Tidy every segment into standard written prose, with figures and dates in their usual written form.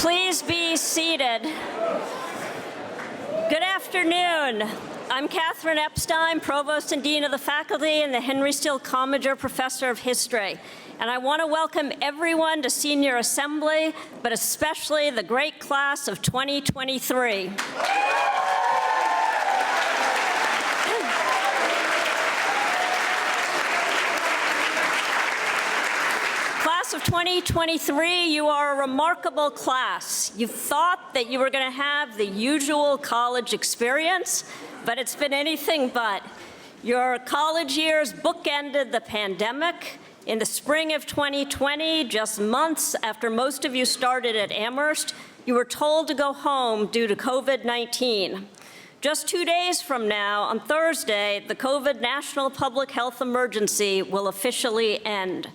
Please be seated. Good afternoon. I'm Catherine Epstein, Provost and Dean of the Faculty and the Henry Steele Commager Professor of History. And I want to welcome everyone to Senior Assembly, but especially the great class of 2023. Class of 2023, you are a remarkable class. You thought that you were going to have the usual college experience, but it's been anything but. Your college years bookended the pandemic. In the spring of 2020, just months after most of you started at Amherst, you were told to go home due to COVID-19. Just 2 days from now, on Thursday, the COVID National Public Health Emergency will officially end.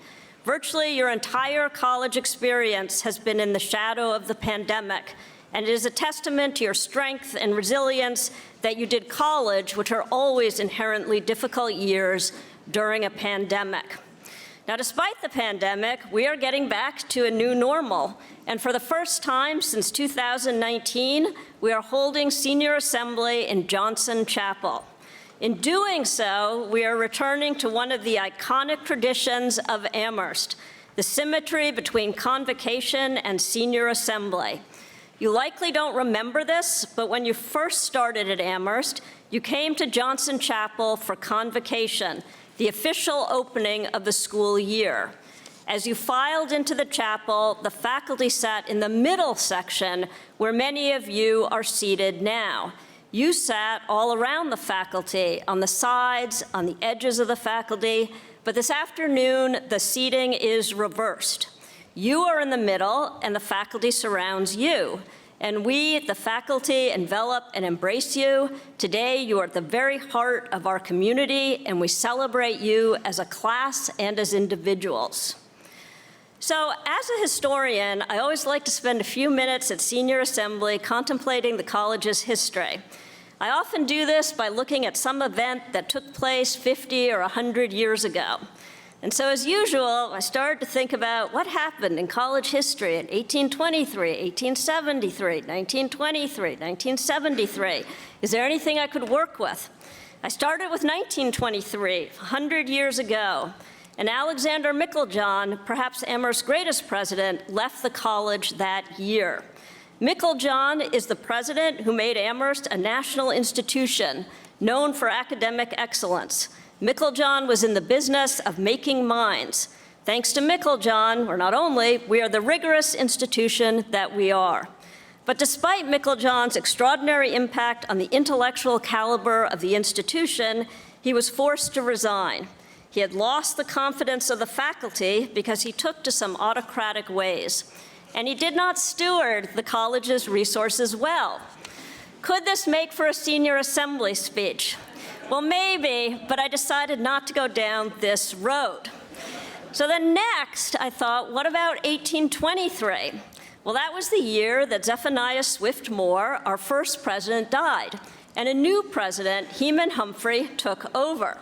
Virtually your entire college experience has been in the shadow of the pandemic, and it is a testament to your strength and resilience that you did college, which are always inherently difficult years during a pandemic. Now, despite the pandemic, we are getting back to a new normal, and for the first time since 2019, we are holding Senior Assembly in Johnson Chapel. In doing so, we are returning to one of the iconic traditions of Amherst, the symmetry between convocation and Senior Assembly. You likely don't remember this, but when you first started at Amherst, you came to Johnson Chapel for convocation, the official opening of the school year. As you filed into the chapel, the faculty sat in the middle section where many of you are seated now. You sat all around the faculty, on the sides, on the edges of the faculty, but this afternoon, the seating is reversed. You are in the middle, and the faculty surrounds you. And we, the faculty, envelop and embrace you. Today, you are at the very heart of our community, and we celebrate you as a class and as individuals. So, as a historian, I always like to spend a few minutes at Senior Assembly contemplating the college's history. I often do this by looking at some event that took place 50 or 100 years ago. And so, as usual, I started to think about what happened in college history in 1823, 1873, 1923, 1973. Is there anything I could work with? I started with 1923, 100 years ago, and Alexander Meiklejohn, perhaps Amherst's greatest president, left the college that year. Meiklejohn is the president who made Amherst a national institution known for academic excellence. Meiklejohn was in the business of making minds. Thanks to Meiklejohn, or not only, we are the rigorous institution that we are. But despite Meiklejohn's extraordinary impact on the intellectual caliber of the institution, he was forced to resign. He had lost the confidence of the faculty because he took to some autocratic ways. And he did not steward the college's resources well. Could this make for a Senior Assembly speech? Well, maybe, but I decided not to go down this road. So then next, I thought, what about 1823? Well, that was the year that Zephaniah Swift Moore, our first president, died, and a new president, Heman Humphrey, took over.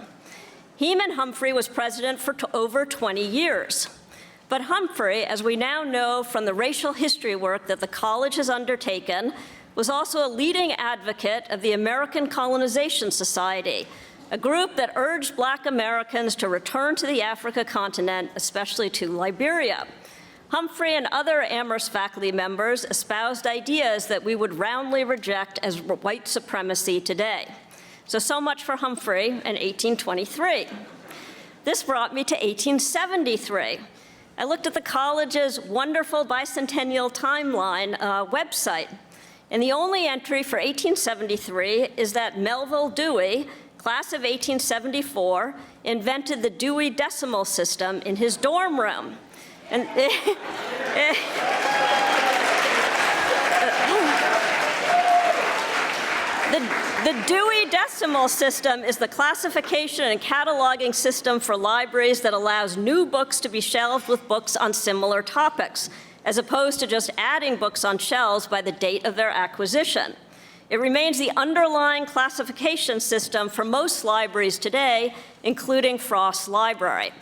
Heman Humphrey was president for over 20 years. But Humphrey, as we now know from the racial history work that the college has undertaken, was also a leading advocate of the American Colonization Society, a group that urged Black Americans to return to the Africa continent, especially to Liberia. Humphrey and other Amherst faculty members espoused ideas that we would roundly reject as white supremacy today. So much for Humphrey in 1823. This brought me to 1873. I looked at the college's wonderful bicentennial timeline website, and the only entry for 1873 is that Melville Dewey, class of 1874, invented the Dewey Decimal System in his dorm room. And The Dewey Decimal System is the classification and cataloging system for libraries that allows new books to be shelved with books on similar topics, as opposed to just adding books on shelves by the date of their acquisition. It remains the underlying classification system for most libraries today, including Frost's Library.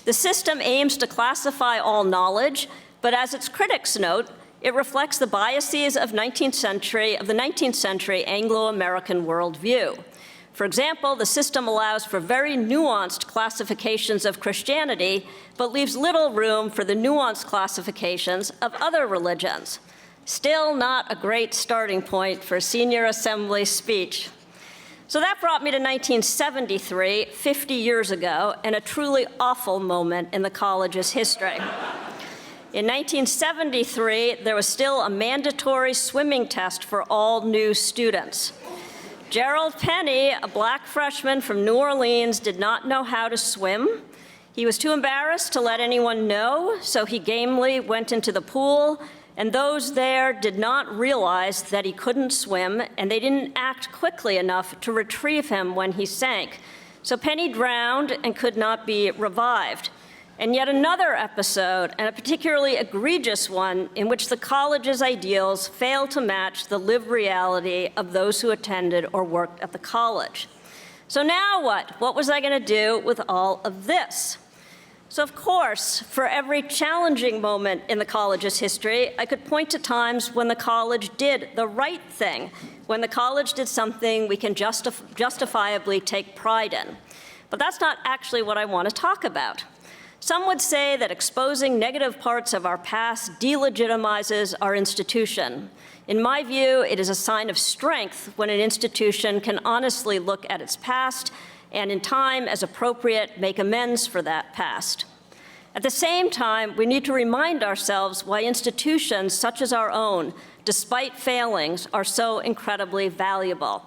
The system aims to classify all knowledge, but as its critics note, It reflects the biases of the 19th century Anglo-American worldview. For example, the system allows for very nuanced classifications of Christianity, but leaves little room for the nuanced classifications of other religions. Still not a great starting point for a senior assembly speech. So that brought me to 1973, 50 years ago, and a truly awful moment in the college's history. In 1973, there was still a mandatory swimming test for all new students. Gerald Penny, a black freshman from New Orleans, did not know how to swim. He was too embarrassed to let anyone know, so he gamely went into the pool, and those there did not realize that he couldn't swim, and they didn't act quickly enough to retrieve him when he sank. So Penny drowned and could not be revived. And yet another episode, and a particularly egregious one, in which the college's ideals failed to match the lived reality of those who attended or worked at the college. So now what? What was I going to do with all of this? So of course, for every challenging moment in the college's history, I could point to times when the college did the right thing, when the college did something we can justifiably take pride in. But that's not actually what I want to talk about. Some would say that exposing negative parts of our past delegitimizes our institution. In my view, it is a sign of strength when an institution can honestly look at its past and, in time, as appropriate, make amends for that past. At the same time, we need to remind ourselves why institutions such as our own, despite failings, are so incredibly valuable.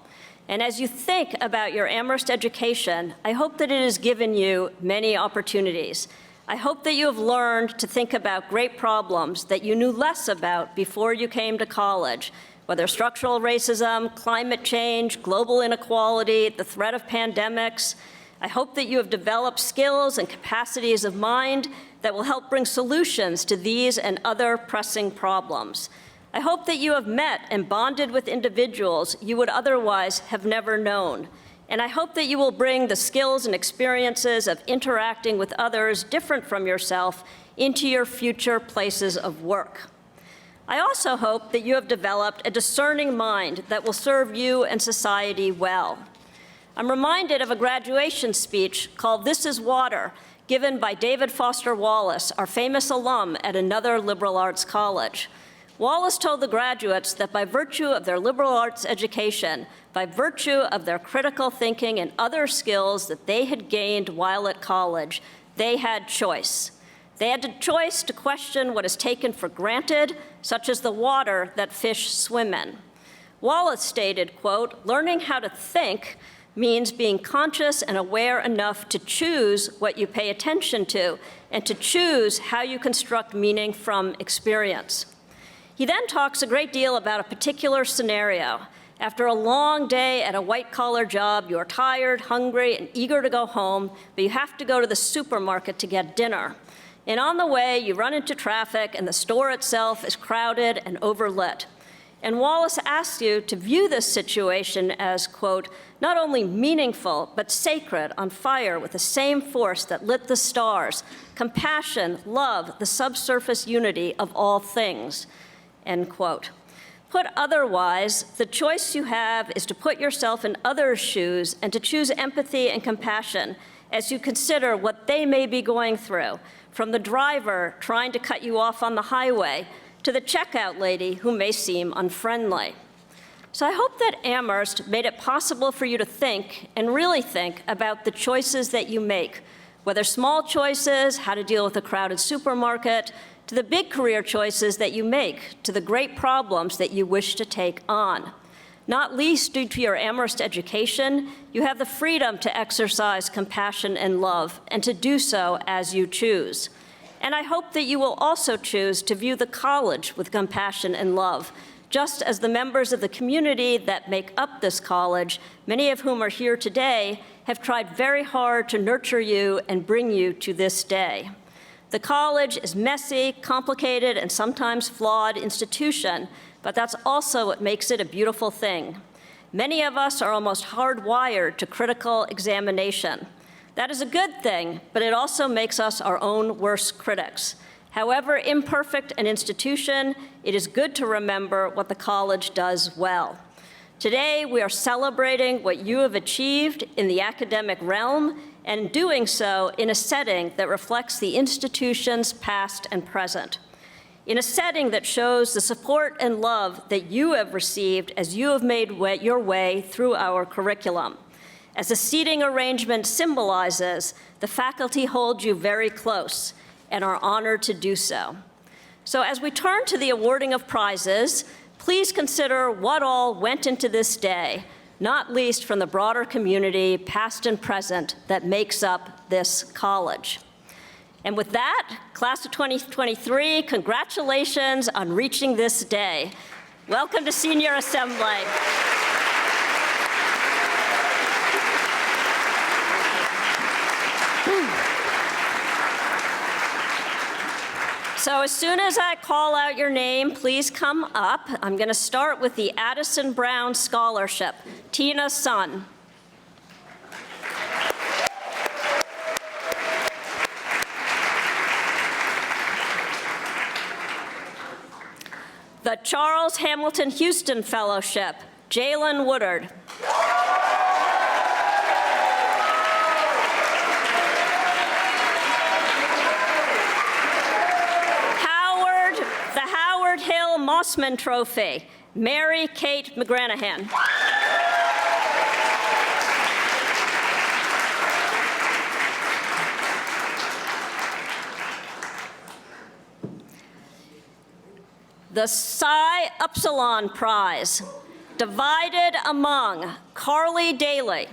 And as you think about your Amherst education, I hope that it has given you many opportunities. I hope that you have learned to think about great problems that you knew less about before you came to college, whether structural racism, climate change, global inequality, the threat of pandemics. I hope that you have developed skills and capacities of mind that will help bring solutions to these and other pressing problems. I hope that you have met and bonded with individuals you would otherwise have never known. And I hope that you will bring the skills and experiences of interacting with others different from yourself into your future places of work. I also hope that you have developed a discerning mind that will serve you and society well. I'm reminded of a graduation speech called "This is Water," given by David Foster Wallace, our famous alum at another liberal arts college. Wallace told the graduates that by virtue of their liberal arts education, by virtue of their critical thinking and other skills that they had gained while at college, they had choice. They had the choice to question what is taken for granted, such as the water that fish swim in. Wallace stated, quote, "Learning how to think means being conscious and aware enough to choose what you pay attention to and to choose how you construct meaning from experience." He then talks a great deal about a particular scenario. After a long day at a white-collar job, you are tired, hungry, and eager to go home, but you have to go to the supermarket to get dinner. And on the way, you run into traffic, and the store itself is crowded and overlit. And Wallace asks you to view this situation as, quote, "not only meaningful, but sacred, on fire with the same force that lit the stars, compassion, love, the subsurface unity of all things," end quote. Put otherwise, the choice you have is to put yourself in others' shoes and to choose empathy and compassion as you consider what they may be going through, from the driver trying to cut you off on the highway to the checkout lady who may seem unfriendly. So I hope that Amherst made it possible for you to think and really think about the choices that you make, whether small choices, how to deal with a crowded supermarket, to the big career choices that you make, to the great problems that you wish to take on. Not least due to your Amherst education, you have the freedom to exercise compassion and love, and to do so as you choose. And I hope that you will also choose to view the college with compassion and love, just as the members of the community that make up this college, many of whom are here today, have tried very hard to nurture you and bring you to this day. The college is messy, complicated, and sometimes flawed institution, but that's also what makes it a beautiful thing. Many of us are almost hardwired to critical examination. That is a good thing, but it also makes us our own worst critics. However imperfect an institution, it is good to remember what the college does well. Today, we are celebrating what you have achieved in the academic realm, and doing so in a setting that reflects the institution's past and present. In a setting that shows the support and love that you have received as you have made your way through our curriculum. As the seating arrangement symbolizes, the faculty hold you very close and are honored to do so. So as we turn to the awarding of prizes, please consider what all went into this day, not least from the broader community, past and present, that makes up this college. And with that, class of 2023, congratulations on reaching this day. Welcome to Senior Assembly. So as soon as I call out your name, please come up. I'm going to start with the Addison Brown Scholarship. Tina Sun. The Charles Hamilton Houston Fellowship. Jalen Woodard. Hill Mossman Trophy, Mary Kate McGranahan. The Psi Upsilon Prize, divided among Carly Daly,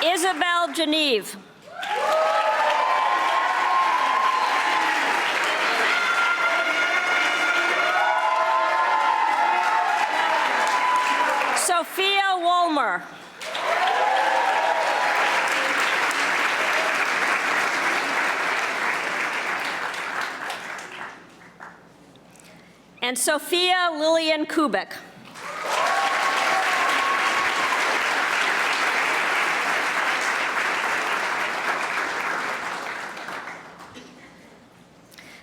Isabel Geneve, Sophia Wolmer, and Sophia Lillian Kubik.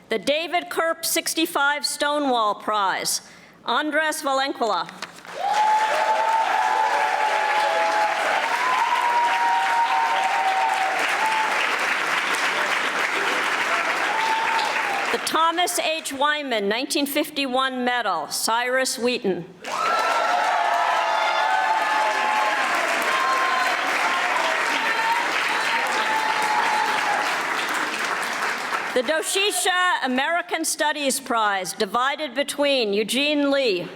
The David Kerp 65 Stonewall Prize, Andres Valenquila. The Thomas H. Wyman 1951 Medal, Cyrus Wheaton. The Doshisha American Studies Prize, divided between Eugene Lee,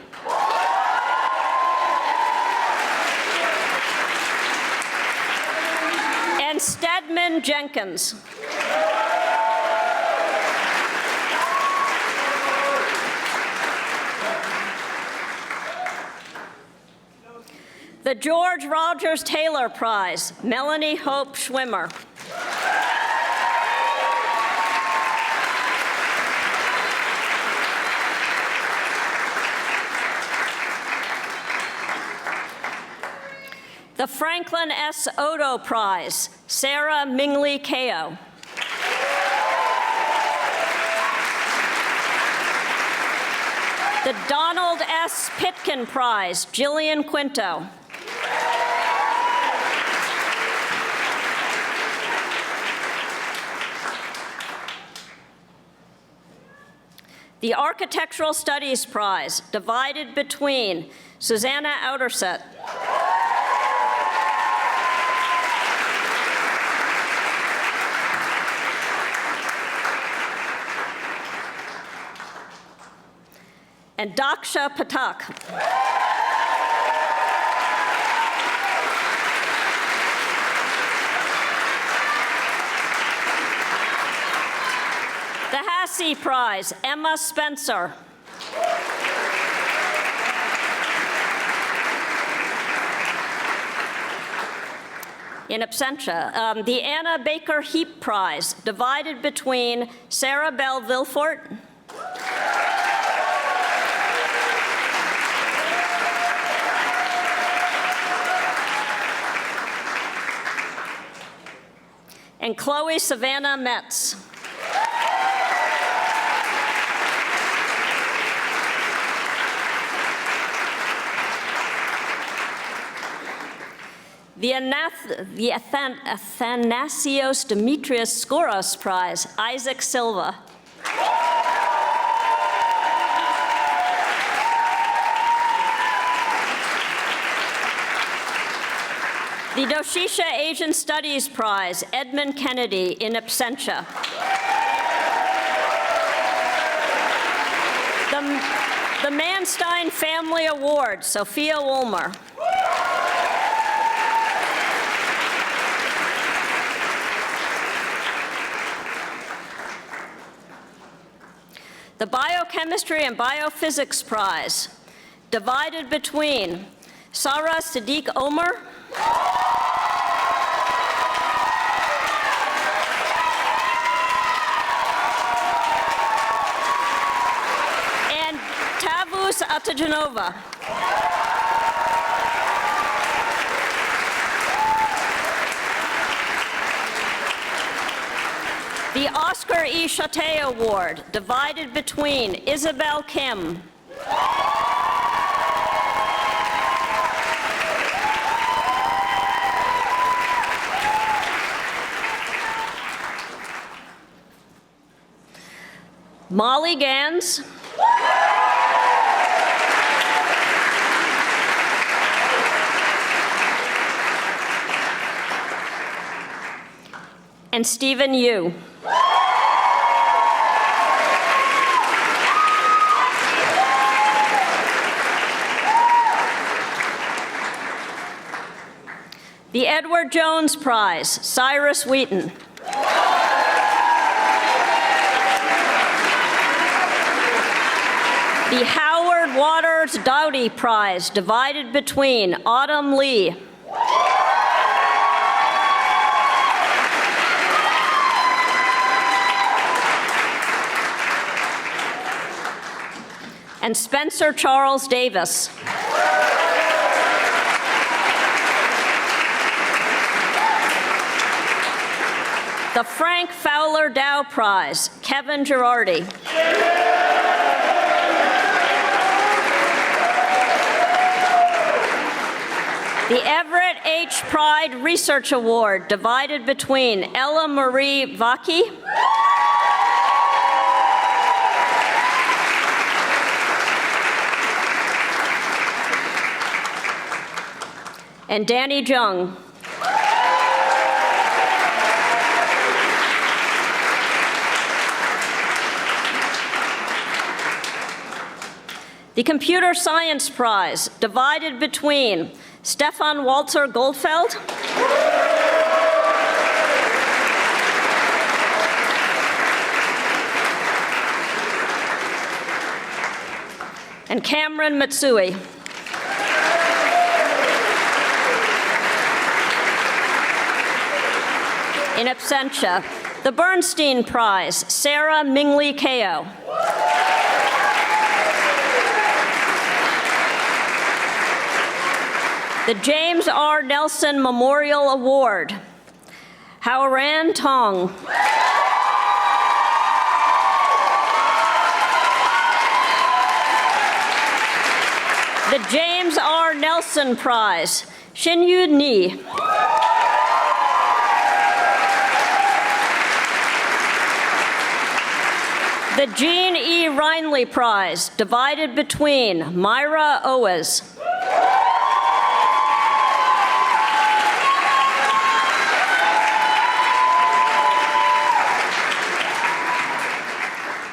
and Stedman Jenkins. The George Rogers Taylor Prize, Melanie Hope Schwimmer. The Franklin S. Odo Prize, Sarah Mingley Kao. The Donald S. Pitkin Prize, Jillian Quinto. The Architectural Studies Prize, divided between Susanna Outerset, and Daksha Patak. The Hasse Prize, Emma Spencer. In absentia, the Anna Baker Heap Prize, divided between Sarah Bell Vilfort and Chloe Savannah Metz. The Athanasios Demetrius Skouras Prize, Isaac Silva. The Doshisha Asian Studies Prize, Edmund Kennedy, in absentia. The Manstein Family Award, Sophia Woolmer. The Biochemistry and Biophysics Prize, divided between Sarah Siddiq Omer and Tavus Atajanova. The Oscar E. Chate Award, divided between Isabel Kim Molly Gans and Stephen Yu. The Edward Jones Prize, Cyrus Wheaton. The Howard Waters Dowdy Prize, divided between Autumn Lee and Spencer Charles Davis. The Frank Fowler Dow Prize, Kevin Girardi. The Everett H. Pride Research Award, divided between Ella Marie Vaki and Danny Jung. The Computer Science Prize, divided between Stefan Walter Goldfeld and Cameron Matsui. In absentia, the Bernstein Prize, Sarah Mingli Kao. The James R. Nelson Memorial Award, Haoran Tong. The James R. Nelson Prize, Xinyu Ni. The Jean E. Reinley Prize, divided between Myra Owes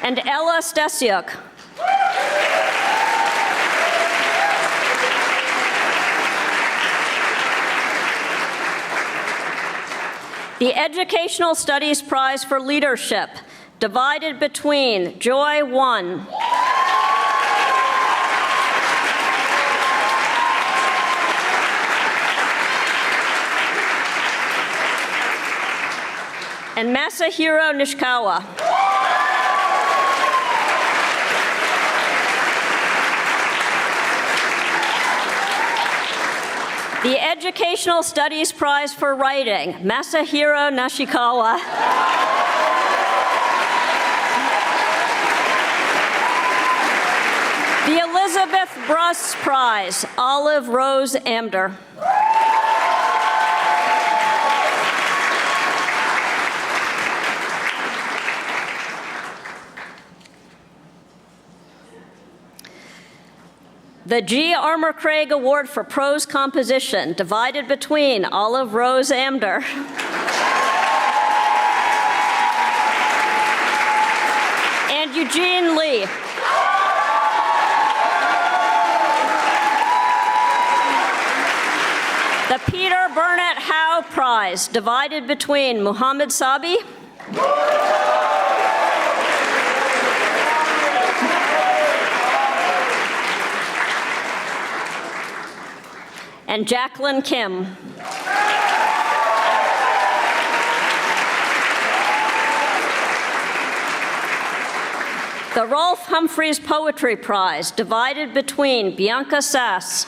and Ella Stasiuk. The Educational Studies Prize for Leadership, divided between Joy One and Masahiro Nishikawa. The Educational Studies Prize for Writing, Masahiro Nishikawa. The Elizabeth Bruss Prize, Olive Rose Amder. The G. Armour Craig Award for Prose Composition, divided between Olive Rose Amder and Eugene Lee. The Peter Burnett Howe Prize, divided between Muhammad Sabi and Jacqueline Kim. The Rolfe Humphreys Poetry Prize, divided between Bianca Sass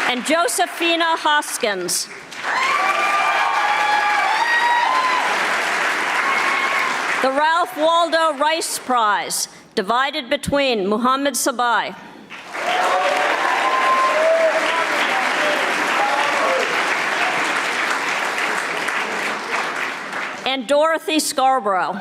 and Josephina Hoskins. The Ralph Waldo Rice Prize, divided between Muhammad Sabai and Dorothy Scarborough.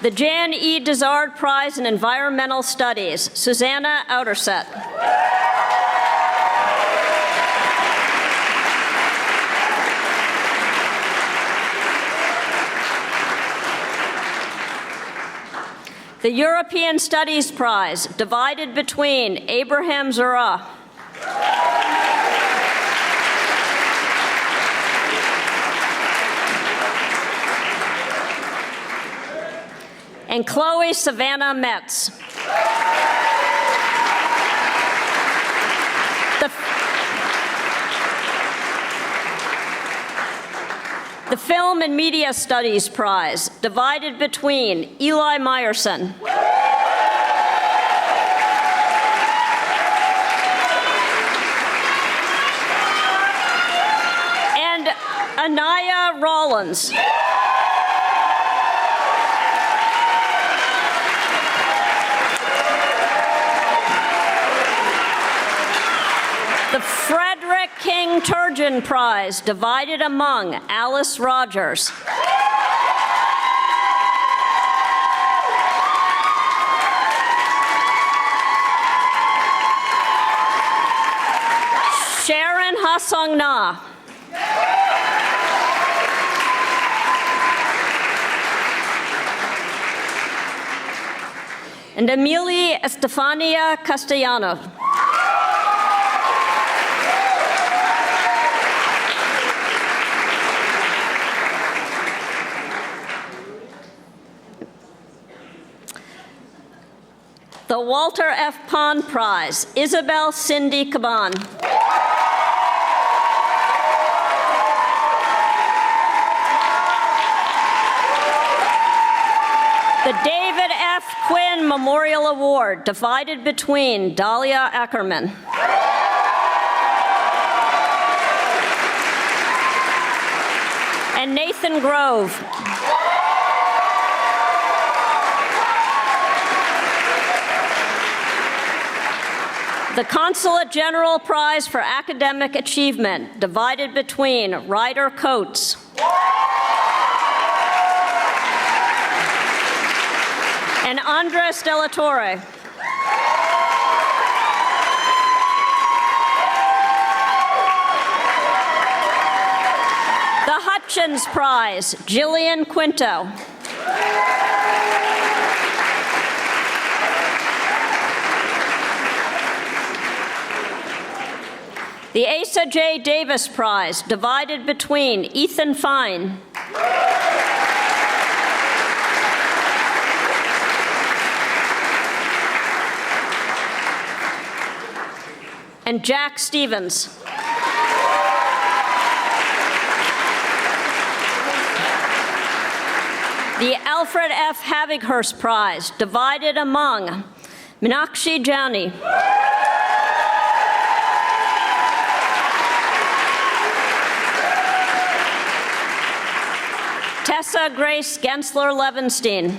The Jan E. Dizard Prize in Environmental Studies, Susanna Outerset. The European Studies Prize, divided between Abraham Zura and Chloe Savannah Metz. The Film and Media Studies Prize, divided between Eli Meyerson and Anaya Rollins. The Frederick King Turgeon Prize, divided among Alice Rogers Sharon Ha-Sung-na and Emilia Estefania Castellano. The Walter F. Pond Prize, Isabel Cindy Caban. The David F. Quinn Memorial Award, divided between Dahlia Ackerman and Nathan Grove. The Consulate General Prize for Academic Achievement, divided between Ryder Coates and Andres de la Torre. The Hutchins Prize, Jillian Quinto. The Asa J. Davis Prize, divided between Ethan Fine and Jack Stevens. The Alfred F. Havighurst Prize, divided among Meenakshi Jani, Tessa Grace Gensler-Levenstein,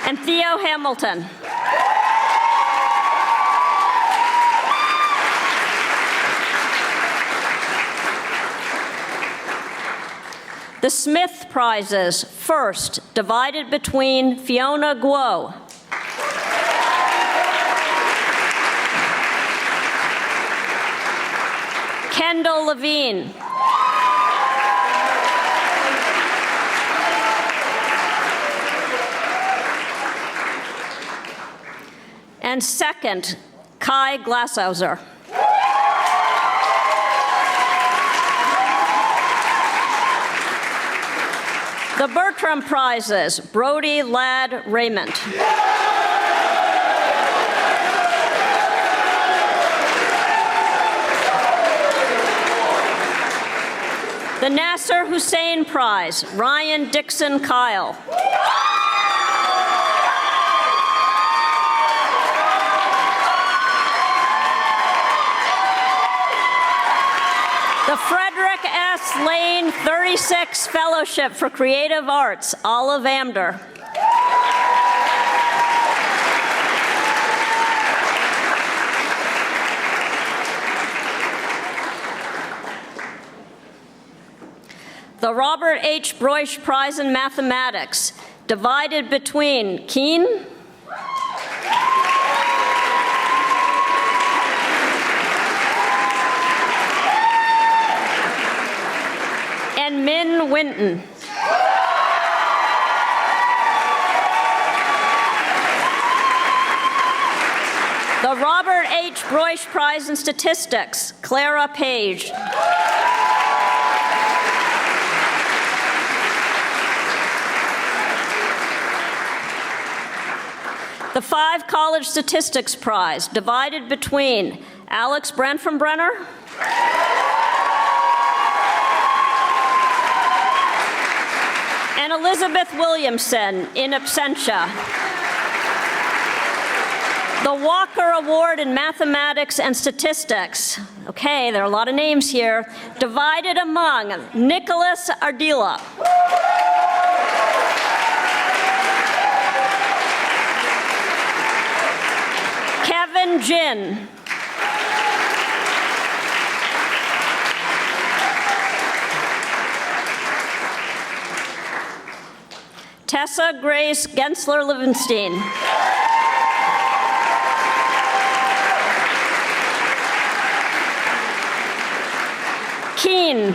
and Theo Hamilton. The Smith Prizes, first, divided between Fiona Guo, Kendall Levine, and second, Kai Glashauser. The Bertram Prizes, Brody Ladd Raymond. The Nasser Hussein Prize, Ryan Dixon Kyle. The Frederick S. Lane 36 Fellowship for Creative Arts, Olive Amder. The Robert H. Broish Prize in Mathematics, divided between Keen, and Min Winton. The Robert H. Broish Prize in Statistics, Clara Page. The 5 College Statistics Prize, divided between Alex Branfenbrenner, and Elizabeth Williamson, in absentia. The Walker Award in Mathematics and Statistics, okay, there are a lot of names here, divided among Nicholas Ardila, Kevin Jin, Tessa Grace Gensler-Levenstein, Keen,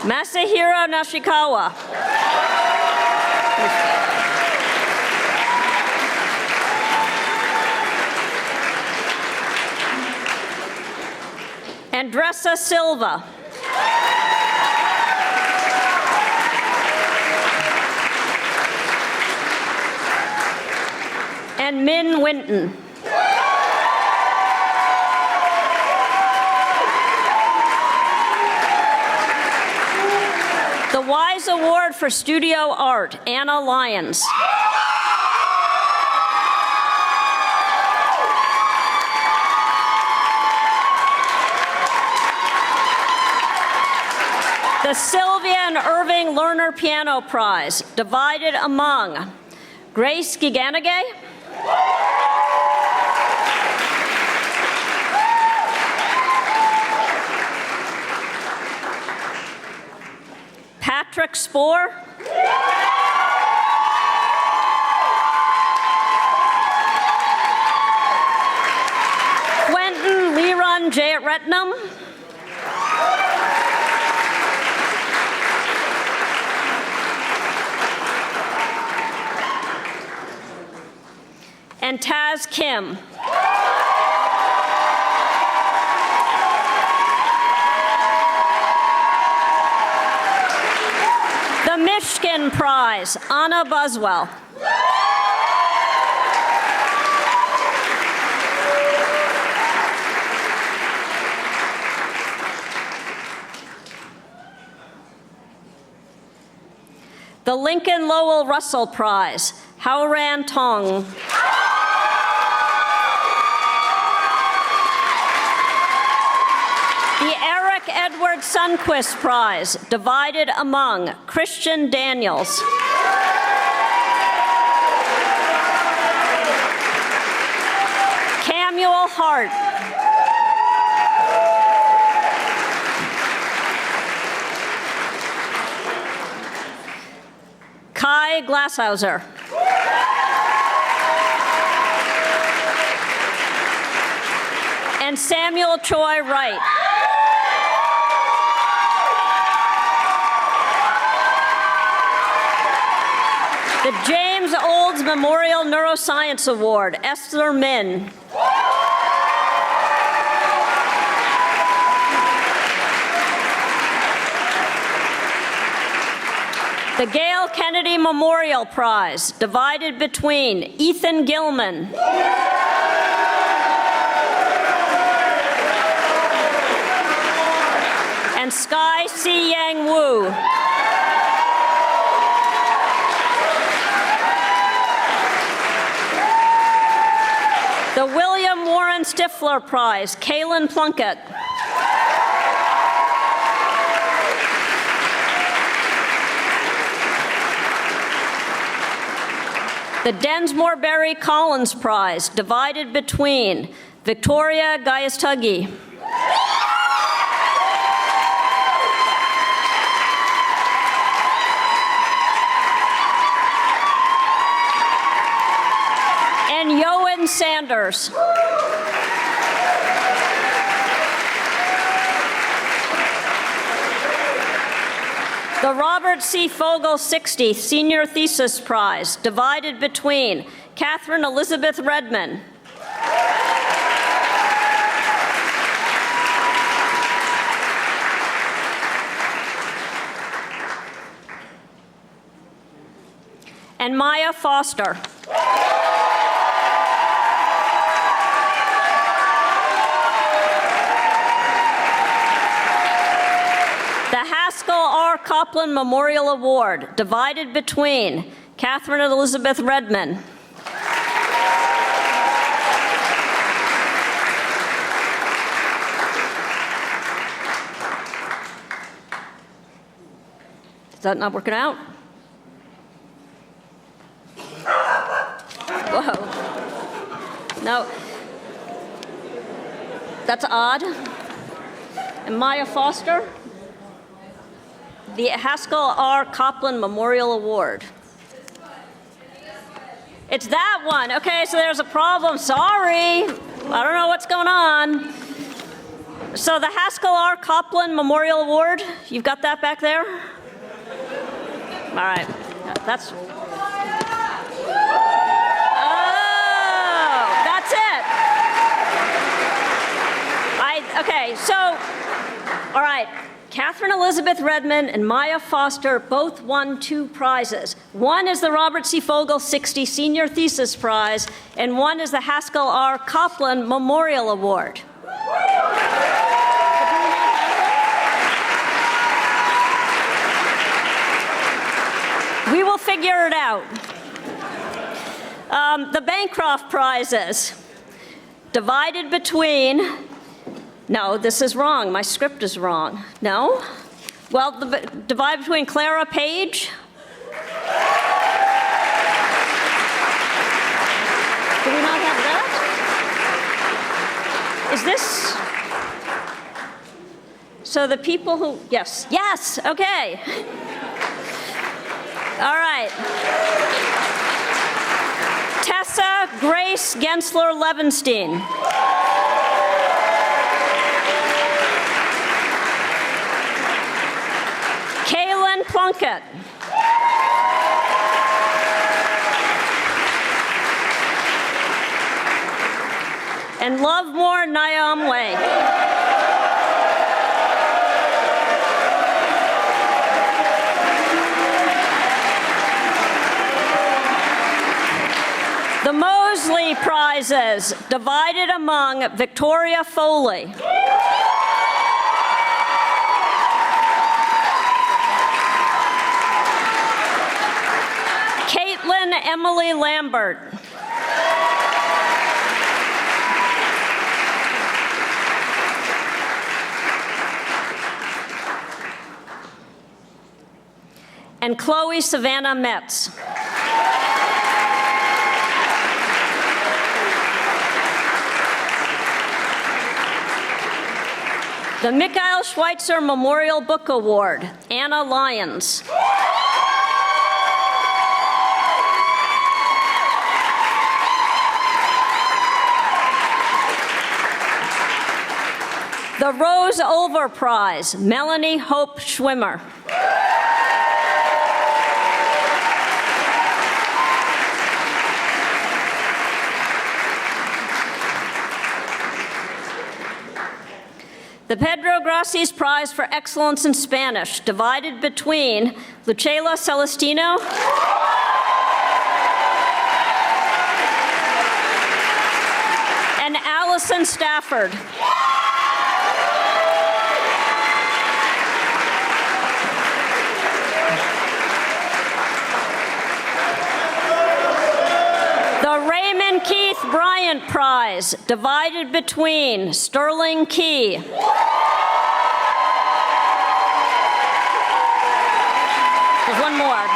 Masahiro Nishikawa, Andressa Silva, and Min Winton. The Wise Award for Studio Art, Anna Lyons. The Sylvia and Irving Lerner Piano Prize, divided among Grace Giganage, Patrick Spohr, Quentin Leron Jayatretnam, and Taz Kim. The Mishkin Prize, Anna Buswell. The Lincoln Lowell Russell Prize, Haoran Tong. The Eric Edward Sundquist Prize, divided among Christian Daniels. Camuel Hart. Kai Glasshauser. And Samuel Troy Wright. The James Olds Memorial Neuroscience Award, Esther Min. The Gail Kennedy Memorial Prize, divided between Ethan Gilman and Sky Si Yang Wu. The William Warren Stifler Prize, Kaylin Plunkett. The Densmore Berry Collins Prize, divided between Victoria Gaiastuggi and Yoan Sanders. The Robert C. Fogel 60 Senior Thesis Prize, divided between Catherine Elizabeth Redman and Maya Foster. The Haskell R. Copland Memorial Award, divided between Catherine Elizabeth Redman Is that not working out? Whoa. No. That's odd. And Maya Foster? The Haskell R. Copland Memorial Award. It's that one. Okay, so there's a problem. Sorry. I don't know what's going on. So the Haskell R. Copland Memorial Award, you've got that back there? All right. That's... Oh, that's it. Okay, so, all right. Catherine Elizabeth Redman and Maya Foster both won 2 prizes. One is the Robert C. Fogel 60 Senior Thesis Prize, and one is the Haskell R. Copland Memorial Award. We will figure it out. The Bancroft Prizes, divided between... No, this is wrong. My script is wrong. No? Well, divide between Clara Page. Do we not have that? Is this? So the people who, yes, okay. All right. Tessa Grace Gensler Levenstein. Kaylin Plunkett. And Lovemore Nyamwe. prizes divided among Victoria Foley. Caitlin Emily Lambert. And Chloe Savannah Metz. The Mikhail Schweitzer Memorial Book Award, Anna Lyons. The Rose Ulver Prize, Melanie Hope Schwimmer. The Pedro Gracias Prize for Excellence in Spanish, divided between Lucela Celestino and Allison Stafford. The Raymond Keith Bryant Prize, divided between Sterling Key there's one more,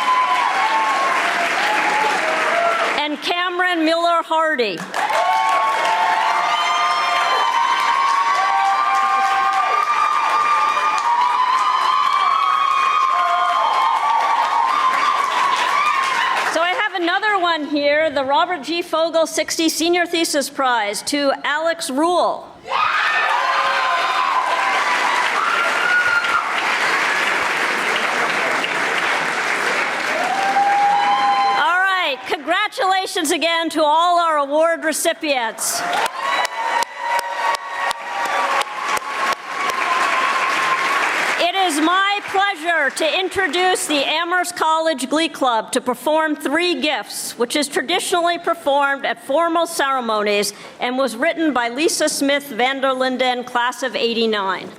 and Cameron Miller Hardy. Another one here, the Robert G. Fogel 60 Senior Thesis Prize to Alex Rule. All right, congratulations again to all our award recipients. It is my pleasure to introduce the Amherst College Glee Club to perform Three Gifts, which is traditionally performed at formal ceremonies and was written by Lisa Smith van der Linden, class of '89.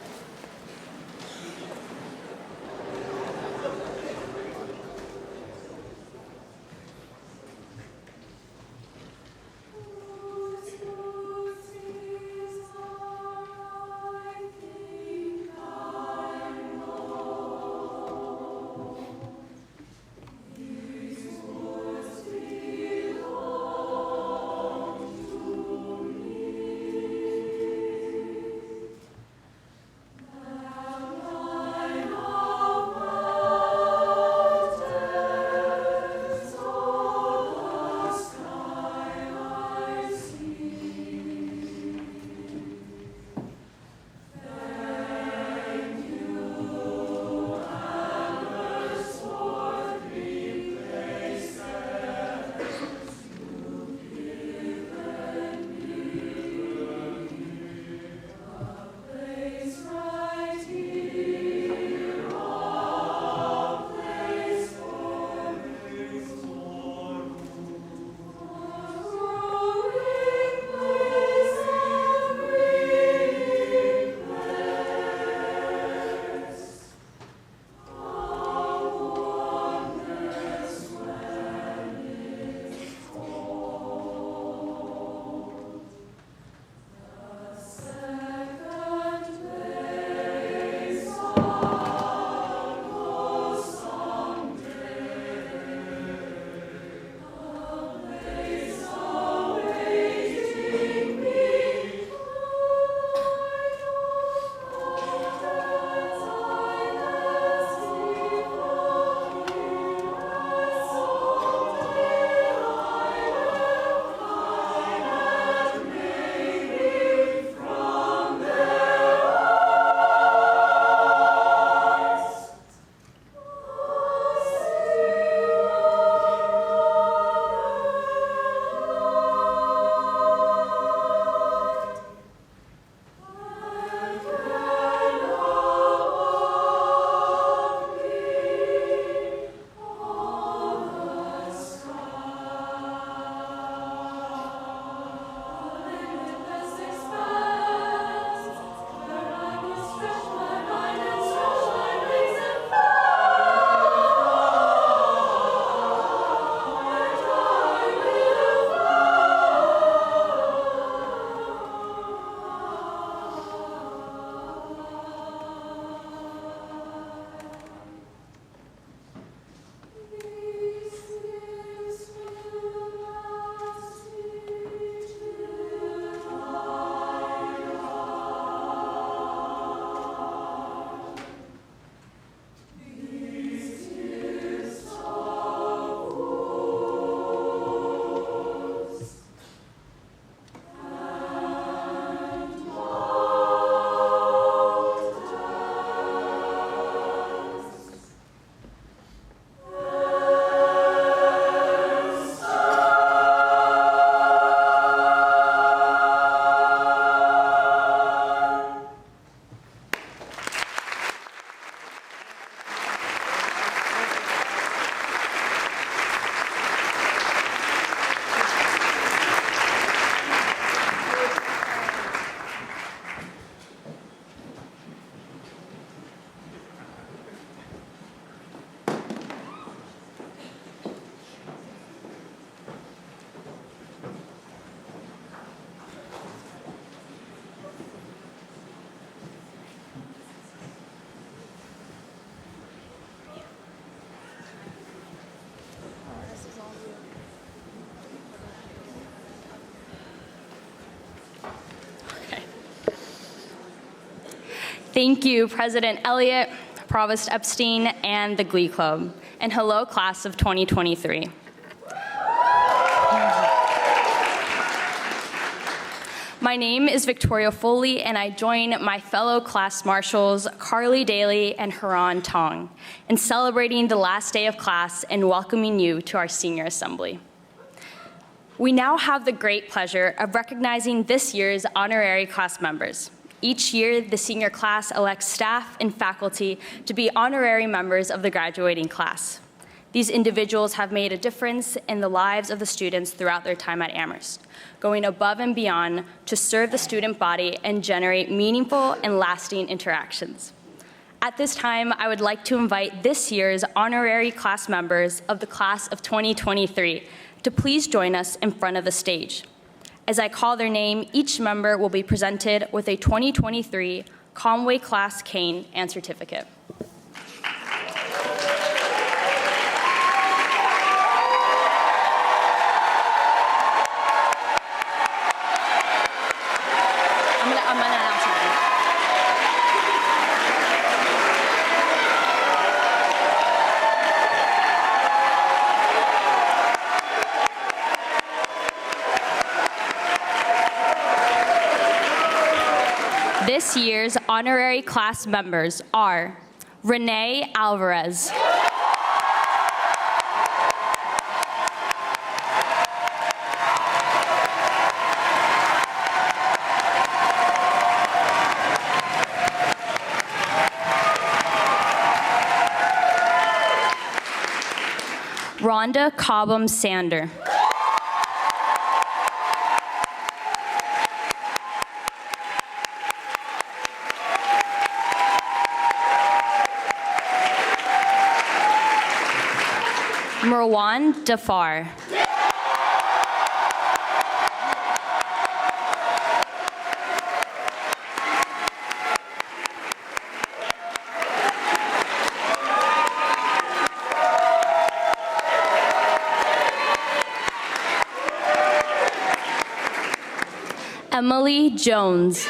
Thank you, President Elliott, Provost Epstein, and the Glee Club. And hello, class of 2023. My name is Victoria Foley, and I join my fellow class marshals, Carly Daly and Haran Tong, in celebrating the last day of class and welcoming you to our senior assembly. We now have the great pleasure of recognizing this year's honorary class members. Each year, the senior class elects staff and faculty to be honorary members of the graduating class. These individuals have made a difference in the lives of the students throughout their time at Amherst, going above and beyond to serve the student body and generate meaningful and lasting interactions. At this time, I would like to invite this year's honorary class members of the class of 2023 to please join us in front of the stage. As I call their name, each member will be presented with a 2023 Conway Class Cane and certificate. I'm gonna announce it. This year's honorary class members are Renee Alvarez, Rhonda Cobham Sander, Marwan Dafar, Emily Jones,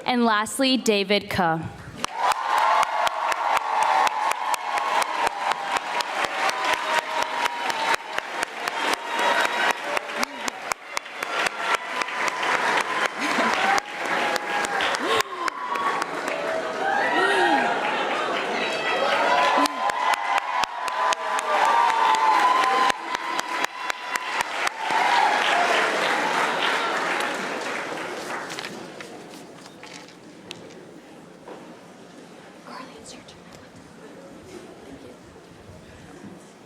and lastly, David Kuh.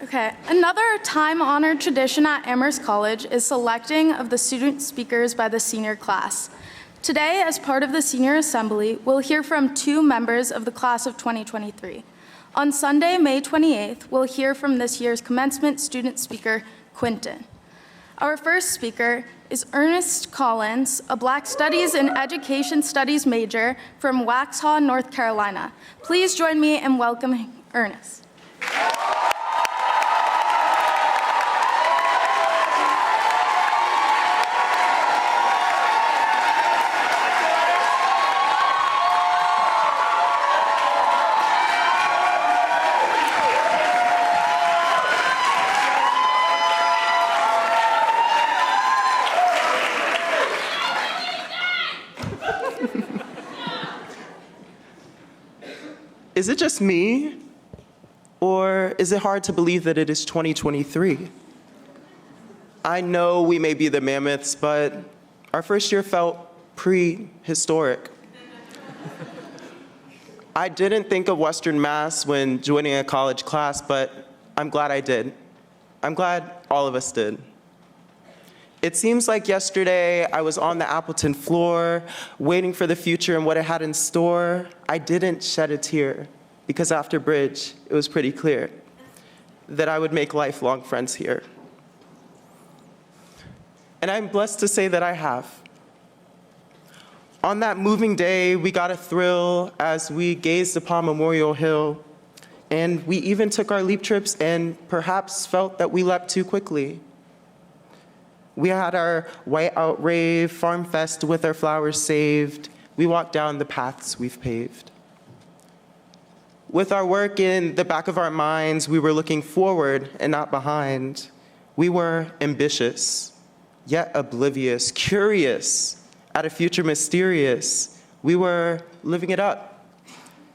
Okay, another time-honored tradition at Amherst College is selecting of the student speakers by the senior class. Today, as part of the senior assembly, we'll hear from 2 members of the class of 2023. On Sunday, May 28th, we'll hear from this year's commencement student speaker, Quinton. Our first speaker is Ernest Collins, a Black Studies and Education Studies major from Waxhaw, North Carolina. Please join me in welcoming Ernest. Is it just me, or is it hard to believe that it is 2023? I know we may be the mammoths, but our first year felt prehistoric. I didn't think of Western Mass when joining a college class, but I'm glad I did. I'm glad all of us did. It seems like yesterday I was on the Appleton floor, waiting for the future and what it had in store. I didn't shed a tear, because after Bridge, it was pretty clear that I would make lifelong friends here. And I'm blessed to say that I have. On that moving day, we got a thrill as we gazed upon Memorial Hill, and we even took our leap trips and perhaps felt that we leapt too quickly. We had our whiteout rave, farm fest with our flowers saved. We walked down the paths we've paved. With our work in the back of our minds, we were looking forward and not behind. We were ambitious, yet oblivious, curious, at a future mysterious. We were living it up,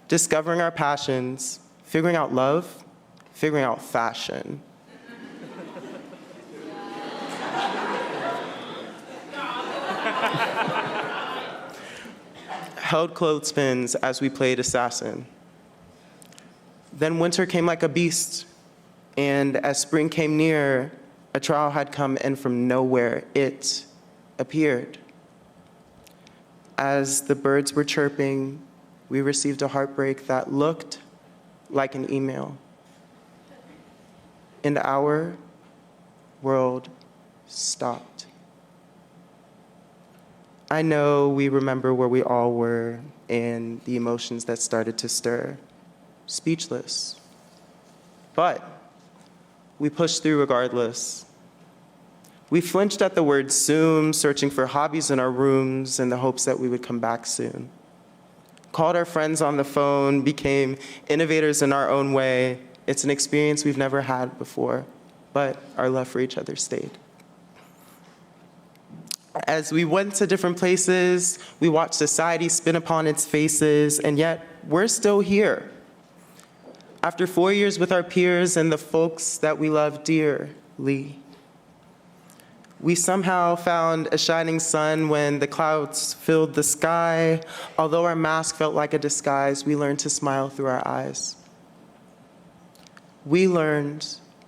discovering our passions, figuring out love, figuring out fashion. Held clothespins as we played assassin. Then winter came like a beast, and as spring came near, a trial had come, and from nowhere it appeared. As the birds were chirping, we received a heartbreak that looked like an email. And our world stopped. I know we remember where we all were and the emotions that started to stir, speechless. But we pushed through regardless. We flinched at the word soon, searching for hobbies in our rooms in the hopes that we would come back soon. Called our friends on the phone, became innovators in our own way. It's an experience we've never had before, but our love for each other stayed. As we went to different places, we watched society spin upon its faces, and yet we're still here. After 4 years with our peers and the folks that we love dearly, we somehow found a shining sun when the clouds filled the sky. Although our mask felt like a disguise, we learned to smile through our eyes. We learned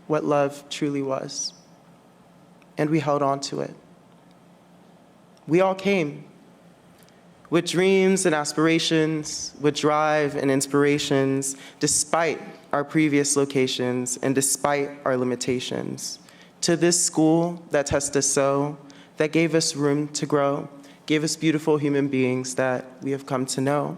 what love truly was, and we held on to it. We all came with dreams and aspirations, with drive and inspirations, despite our previous locations and despite our limitations. To this school that tested us so, that gave us room to grow, gave us beautiful human beings that we have come to know,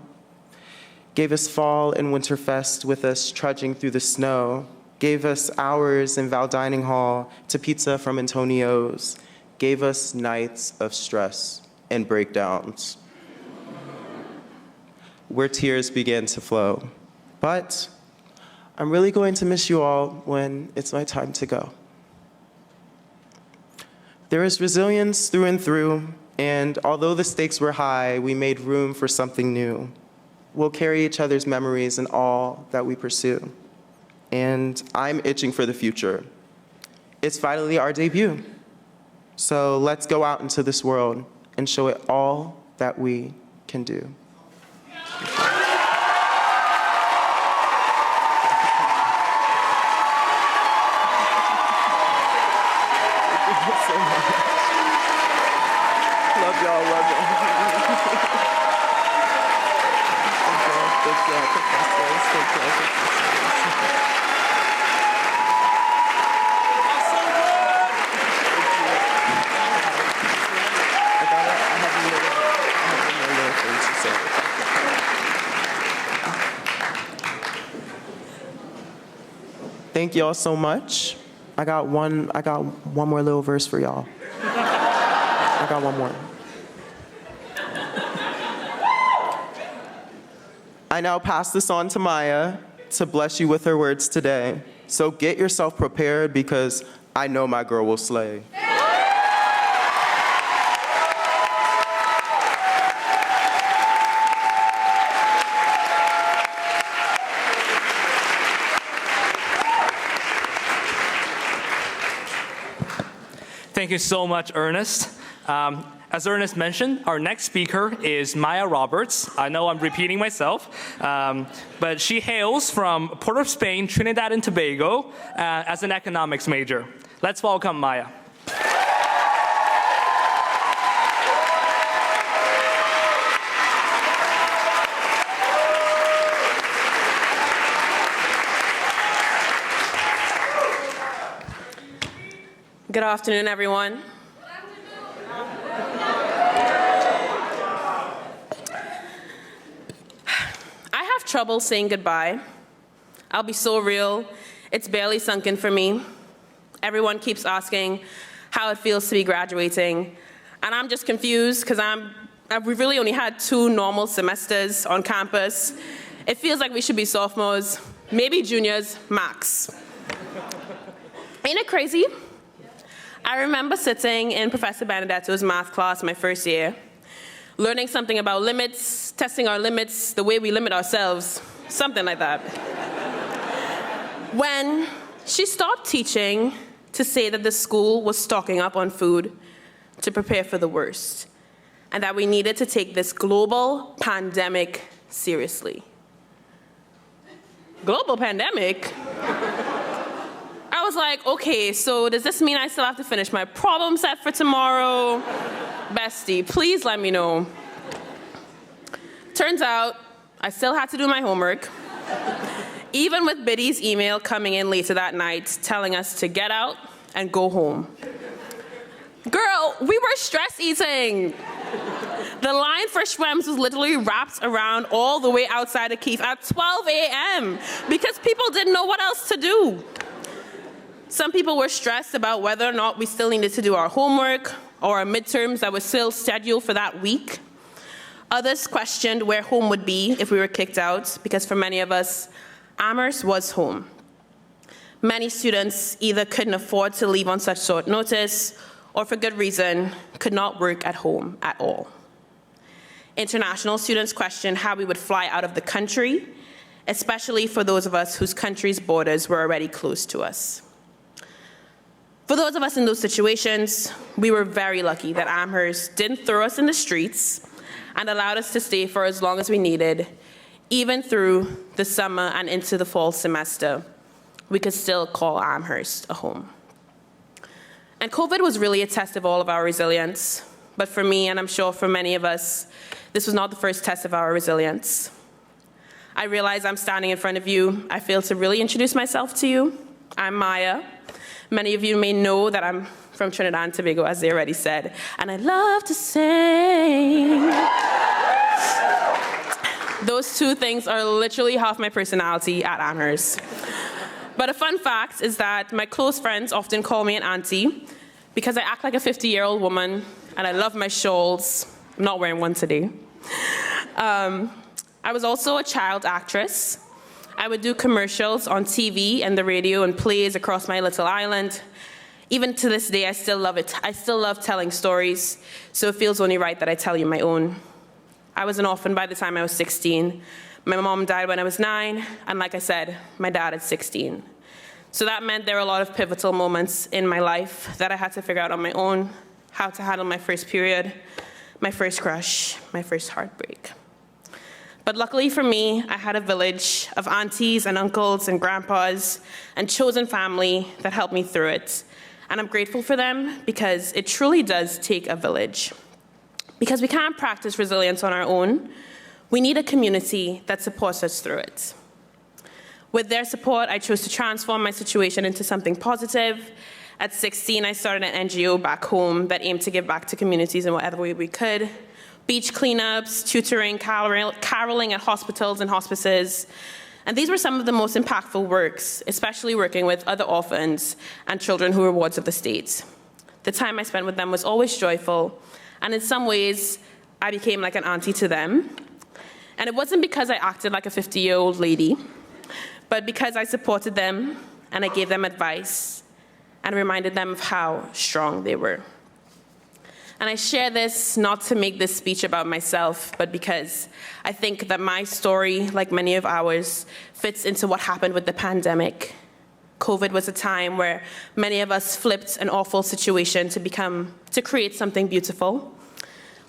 gave us fall and winter fest with us trudging through the snow, gave us hours in Val Dining Hall to pizza from Antonio's, gave us nights of stress and breakdowns, where tears began to flow. But I'm really going to miss you all when it's my time to go. There is resilience through and through, and although the stakes were high, we made room for something new. We'll carry each other's memories in all that we pursue. And I'm itching for the future. It's finally our debut. So let's go out into this world and show it all that we can do. Love y'all, love y'all. Thank y'all, professors. Thank y'all, professors. Thank y'all so much. I got one more little verse for y'all. I got one more. I now pass this on to Maya to bless you with her words today. So get yourself prepared because I know my girl will slay. Thank you so much, Ernest. As Ernest mentioned, our next speaker is Maya Roberts. I know I'm repeating myself, but she hails from Port of Spain, Trinidad and Tobago, as an economics major. Let's welcome Maya. Good afternoon, everyone. trouble saying goodbye. I'll be so real, it's barely sunk in for me. Everyone keeps asking how it feels to be graduating, and I'm just confused because we've really only had 2 normal semesters on campus. It feels like we should be sophomores, maybe juniors, max. Ain't it crazy? I remember sitting in Professor Benedetto's math class my first year, learning something about limits, testing our limits, the way we limit ourselves, something like that. When she stopped teaching to say that the school was stocking up on food to prepare for the worst, and that we needed to take this global pandemic seriously. Global pandemic? I was like, okay, so does this mean I still have to finish my problem set for tomorrow? Bestie, please let me know. Turns out, I still had to do my homework, even with Biddy's email coming in later that night telling us to get out and go home. Girl, we were stress eating. The line for Schweppes was literally wrapped around all the way outside of Keith at 12 a.m. because people didn't know what else to do. Some people were stressed about whether or not we still needed to do our homework or our midterms that were still scheduled for that week. Others questioned where home would be if we were kicked out, because for many of us, Amherst was home. Many students either couldn't afford to leave on such short notice, or for good reason, could not work at home at all. International students questioned how we would fly out of the country, especially for those of us whose country's borders were already closed to us. For those of us in those situations, we were very lucky that Amherst didn't throw us in the streets and allowed us to stay for as long as we needed, even through the summer and into the fall semester. We could still call Amherst a home. And COVID was really a test of all of our resilience. But for me, and I'm sure for many of us, this was not the first test of our resilience. I realize I'm standing in front of you. I failed to really introduce myself to you. I'm Maya. Many of you may know that I'm from Trinidad and Tobago, as they already said, and I love to sing. Those 2 things are literally half my personality at Amherst. But a fun fact is that my close friends often call me an auntie because I act like a 50-year-old woman, and I love my shawls. I'm not wearing one today. I was also a child actress. I would do commercials on TV and the radio and plays across my little island. Even to this day, I still love it. I still love telling stories, so it feels only right that I tell you my own. I was an orphan by the time I was 16. My mom died when I was 9, and like I said, my dad at 16. So that meant there were a lot of pivotal moments in my life that I had to figure out on my own, how to handle my first period, my first crush, my first heartbreak. But luckily for me, I had a village of aunties and uncles and grandpas and chosen family that helped me through it. And I'm grateful for them because it truly does take a village. Because we can't practice resilience on our own. We need a community that supports us through it. With their support, I chose to transform my situation into something positive. At 16, I started an NGO back home that aimed to give back to communities in whatever way we could. Beach cleanups, tutoring, caroling at hospitals and hospices. And these were some of the most impactful works, especially working with other orphans and children who were wards of the state. The time I spent with them was always joyful, and in some ways, I became like an auntie to them. And it wasn't because I acted like a 50-year-old lady, but because I supported them and I gave them advice and reminded them of how strong they were. And I share this not to make this speech about myself, but because I think that my story, like many of ours, fits into what happened with the pandemic. COVID was a time where many of us flipped an awful situation to create something beautiful.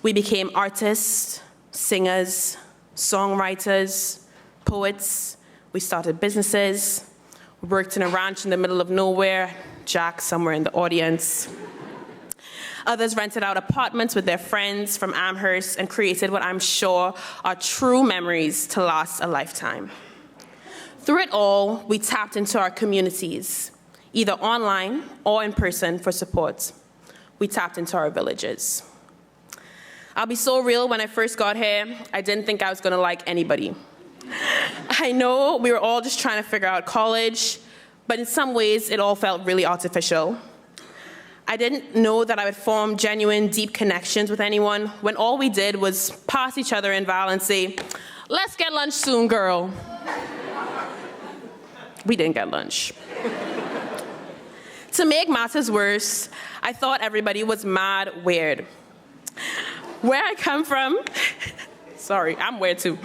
We became artists, singers, songwriters, poets. We started businesses. We worked in a ranch in the middle of nowhere. Jack somewhere in the audience. Others rented out apartments with their friends from Amherst and created what I'm sure are true memories to last a lifetime. Through it all, we tapped into our communities, either online or in person for support. We tapped into our villages. I'll be so real, when I first got here, I didn't think I was gonna like anybody. I know we were all just trying to figure out college, but in some ways it all felt really artificial. I didn't know that I would form genuine, deep connections with anyone when all we did was pass each other in Val and say, "Let's get lunch soon, girl." We didn't get lunch. To make matters worse, I thought everybody was mad weird. Where I come from, sorry, I'm weird too.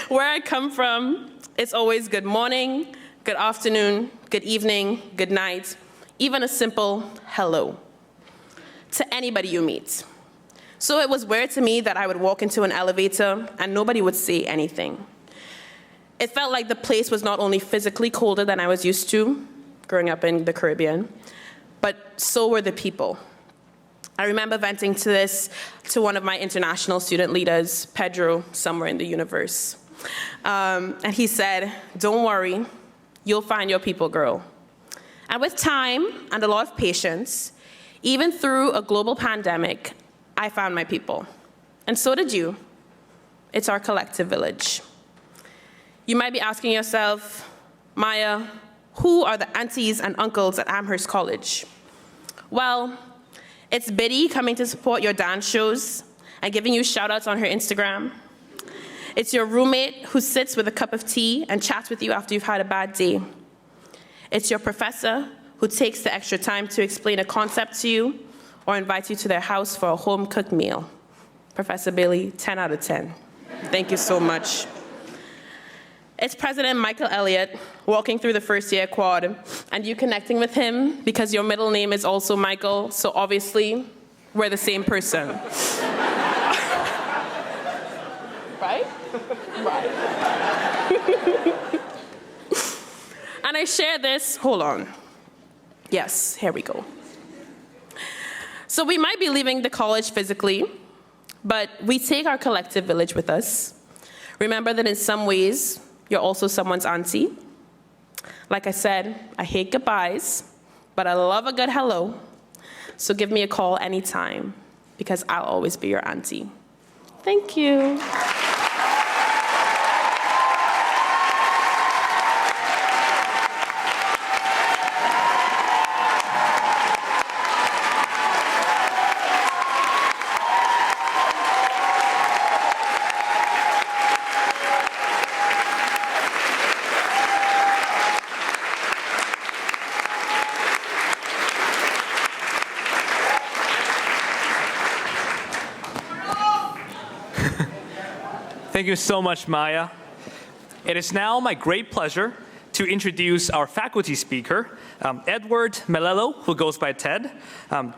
Where I come from, it's always good morning, good afternoon, good evening, good night, even a simple hello to anybody you meet. So it was weird to me that I would walk into an elevator and nobody would say anything. It felt like the place was not only physically colder than I was used to, growing up in the Caribbean, but so were the people. I remember venting to this to one of my international student leaders, Pedro, somewhere in the universe. And he said, "Don't worry, you'll find your people, girl." And with time and a lot of patience, even through a global pandemic, I found my people. And so did you. It's our collective village. You might be asking yourself, "Maya, who are the aunties and uncles at Amherst College?" Well, it's Biddy coming to support your dance shows and giving you shout-outs on her Instagram. It's your roommate who sits with a cup of tea and chats with you after you've had a bad day. It's your professor who takes the extra time to explain a concept to you or invite you to their house for a home-cooked meal. Professor Bailey, 10 out of 10. Thank you so much. It's President Michael Elliott walking through the first-year quad, and you connecting with him because your middle name is also Michael, so obviously, we're the same person. Right? Right. And I share this, hold on. Yes, here we go. So we might be leaving the college physically, but we take our collective village with us. Remember that in some ways, you're also someone's auntie. Like I said, I hate goodbyes, but I love a good hello. So give me a call anytime, because I'll always be your auntie. Thank you. Thank you so much, Maya. It is now my great pleasure to introduce our faculty speaker, Edward Melello, who goes by Ted,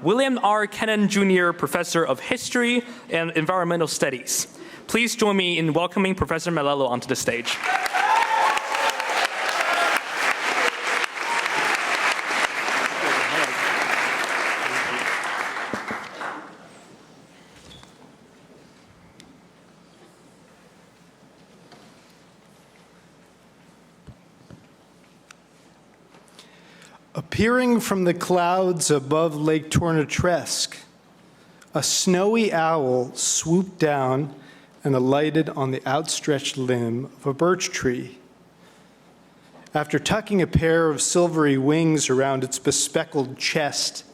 William R. Kennan Jr., Professor of History and Environmental Studies. Please join me in welcoming Professor Melello onto the stage. Appearing from the clouds above Lake Tornatresque, a snowy owl swooped down and alighted on the outstretched limb of a birch tree. After tucking a pair of silvery wings around its bespectacled chest,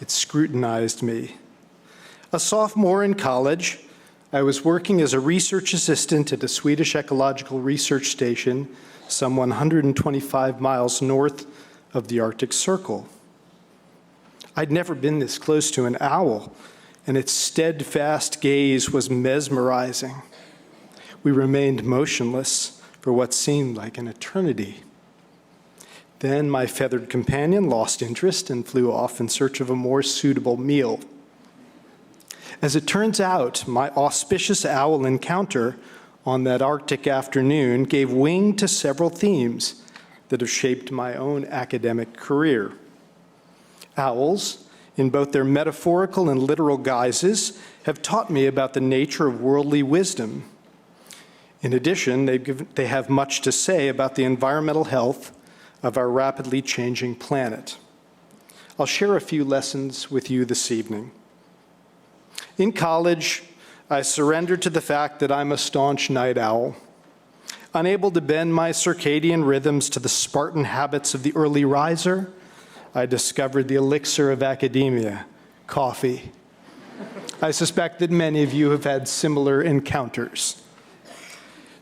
it scrutinized me. A sophomore in college, I was working as a research assistant at a Swedish ecological research station some 125 miles north of the Arctic Circle. I'd never been this close to an owl, and its steadfast gaze was mesmerizing. We remained motionless for what seemed like an eternity. Then my feathered companion lost interest and flew off in search of a more suitable meal. As it turns out, my auspicious owl encounter on that Arctic afternoon gave wing to several themes that have shaped my own academic career. Owls, in both their metaphorical and literal guises, have taught me about the nature of worldly wisdom. In addition, they have much to say about the environmental health of our rapidly changing planet. I'll share a few lessons with you this evening. In college, I surrendered to the fact that I'm a staunch night owl. Unable to bend my circadian rhythms to the Spartan habits of the early riser, I discovered the elixir of academia, coffee. I suspect that many of you have had similar encounters.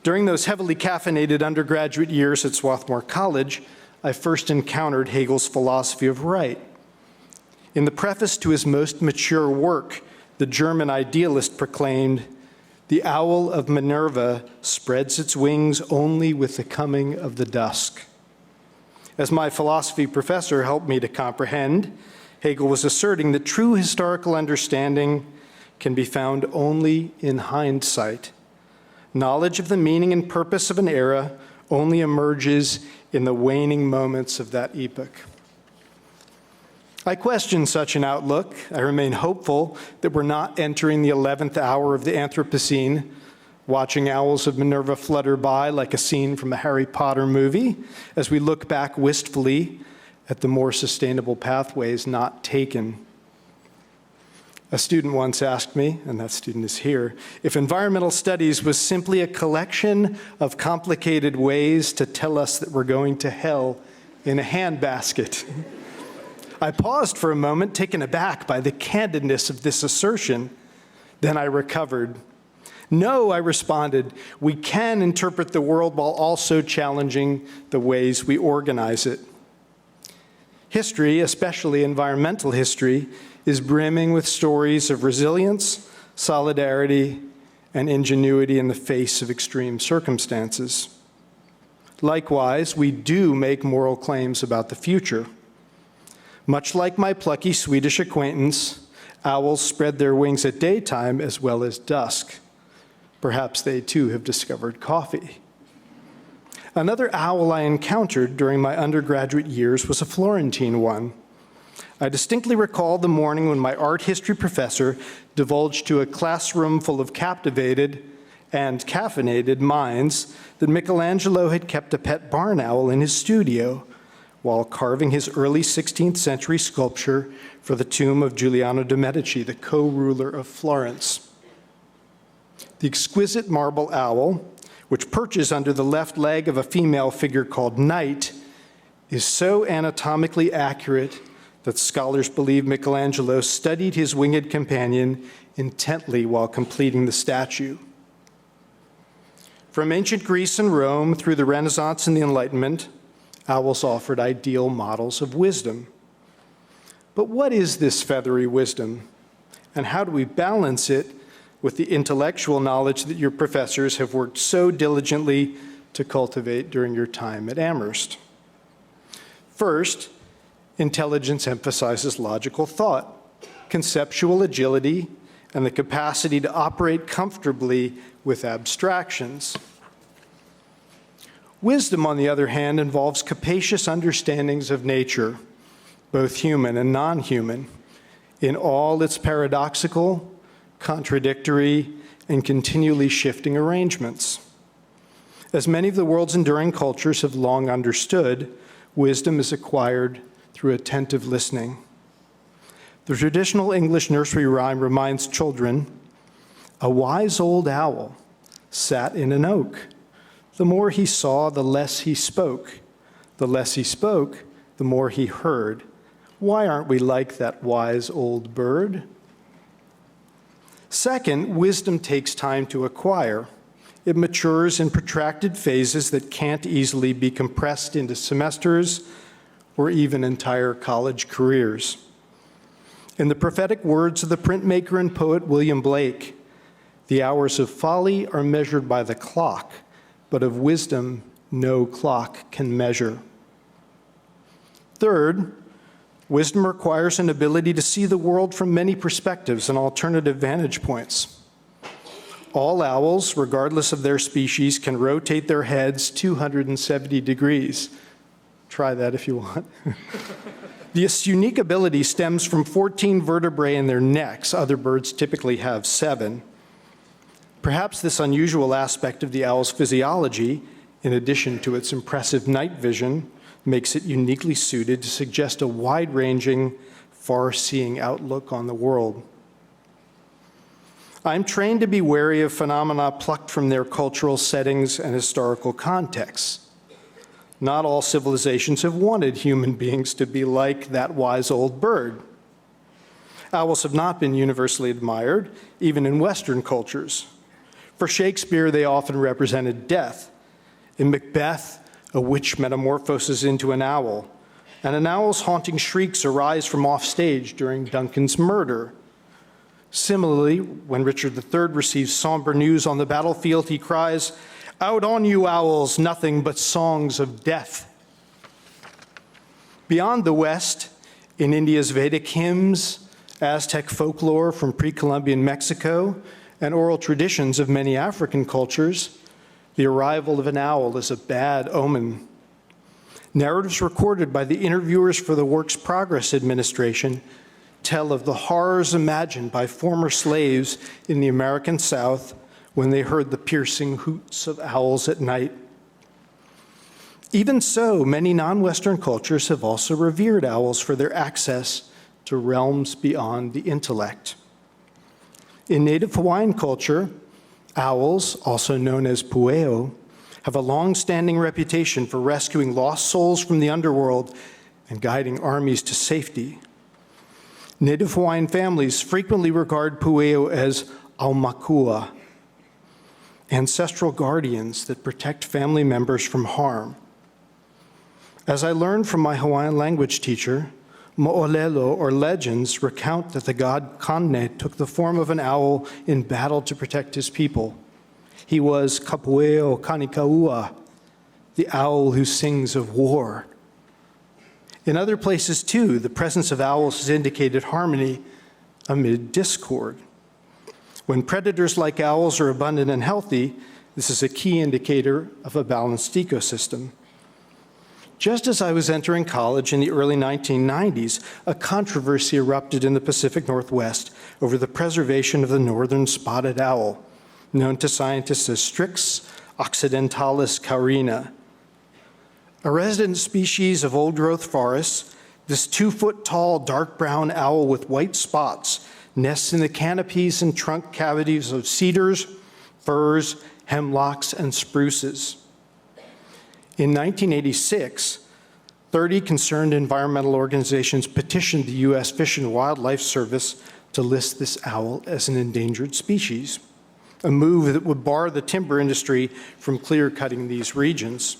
During those heavily caffeinated undergraduate years at Swarthmore College, I first encountered Hegel's philosophy of right. In the preface to his most mature work, the German idealist proclaimed, "The owl of Minerva spreads its wings only with the coming of the dusk." As my philosophy professor helped me to comprehend, Hegel was asserting that true historical understanding can be found only in hindsight. Knowledge of the meaning and purpose of an era only emerges in the waning moments of that epoch. I question such an outlook. I remain hopeful that we're not entering the 11th hour of the Anthropocene, watching owls of Minerva flutter by like a scene from a Harry Potter movie, as we look back wistfully at the more sustainable pathways not taken. A student once asked me, and that student is here, if environmental studies was simply a collection of complicated ways to tell us that we're going to hell in a handbasket. I paused for a moment, taken aback by the candidness of this assertion. Then I recovered. No, I responded, we can interpret the world while also challenging the ways we organize it. History, especially environmental history, is brimming with stories of resilience, solidarity, and ingenuity in the face of extreme circumstances. Likewise, we do make moral claims about the future. Much like my plucky Swedish acquaintance, owls spread their wings at daytime as well as dusk. Perhaps they too have discovered coffee. Another owl I encountered during my undergraduate years was a Florentine one. I distinctly recall the morning when my art history professor divulged to a classroom full of captivated and caffeinated minds that Michelangelo had kept a pet barn owl in his studio while carving his early 16th century sculpture for the tomb of Giuliano de' Medici, the co-ruler of Florence. The exquisite marble owl, which perches under the left leg of a female figure called Night, is so anatomically accurate that scholars believe Michelangelo studied his winged companion intently while completing the statue. From ancient Greece and Rome through the Renaissance and the Enlightenment, owls offered ideal models of wisdom. But what is this feathery wisdom, and how do we balance it with the intellectual knowledge that your professors have worked so diligently to cultivate during your time at Amherst? First, intelligence emphasizes logical thought, conceptual agility, and the capacity to operate comfortably with abstractions. Wisdom, on the other hand, involves capacious understandings of nature, both human and non-human, in all its paradoxical, contradictory, and continually shifting arrangements. As many of the world's enduring cultures have long understood, wisdom is acquired through attentive listening. The traditional English nursery rhyme reminds children, "A wise old owl sat in an oak. The more he saw, the less he spoke. The less he spoke, the more he heard. Why aren't we like that wise old bird?" Second, wisdom takes time to acquire. It matures in protracted phases that can't easily be compressed into semesters or even entire college careers. In the prophetic words of the printmaker and poet William Blake, "The hours of folly are measured by the clock, but of wisdom no clock can measure." Third, wisdom requires an ability to see the world from many perspectives and alternative vantage points. All owls, regardless of their species, can rotate their heads 270 degrees. Try that if you want. This unique ability stems from 14 vertebrae in their necks. Other birds typically have 7. Perhaps this unusual aspect of the owl's physiology, in addition to its impressive night vision, makes it uniquely suited to suggest a wide-ranging, far-seeing outlook on the world. I'm trained to be wary of phenomena plucked from their cultural settings and historical contexts. Not all civilizations have wanted human beings to be like that wise old bird. Owls have not been universally admired, even in Western cultures. For Shakespeare, they often represented death. In Macbeth, a witch metamorphoses into an owl, and an owl's haunting shrieks arise from offstage during Duncan's murder. Similarly, when Richard III receives somber news on the battlefield, he cries, "Out on you, owls, nothing but songs of death." Beyond the West, in India's Vedic hymns, Aztec folklore from pre-Columbian Mexico, and oral traditions of many African cultures, the arrival of an owl is a bad omen. Narratives recorded by the interviewers for the Works Progress Administration tell of the horrors imagined by former slaves in the American South when they heard the piercing hoots of owls at night. Even so, many non-Western cultures have also revered owls for their access to realms beyond the intellect. In Native Hawaiian culture, owls, also known as pueo, have a long-standing reputation for rescuing lost souls from the underworld and guiding armies to safety. Native Hawaiian families frequently regard pueo as aumakua, ancestral guardians that protect family members from harm. As I learned from my Hawaiian language teacher, mo'olelo, or legends, recount that the god Kane took the form of an owl in battle to protect his people. He was Kapueo Kanikaua, the owl who sings of war. In other places, too, the presence of owls has indicated harmony amid discord. When predators like owls are abundant and healthy, this is a key indicator of a balanced ecosystem. Just as I was entering college in the early 1990s, a controversy erupted in the Pacific Northwest over the preservation of the northern spotted owl, known to scientists as Strix occidentalis caurina. A resident species of old-growth forests, this 2-foot-tall dark brown owl with white spots nests in the canopies and trunk cavities of cedars, firs, hemlocks, and spruces. In 1986, 30 concerned environmental organizations petitioned the U.S. Fish and Wildlife Service to list this owl as an endangered species, a move that would bar the timber industry from clear-cutting these regions.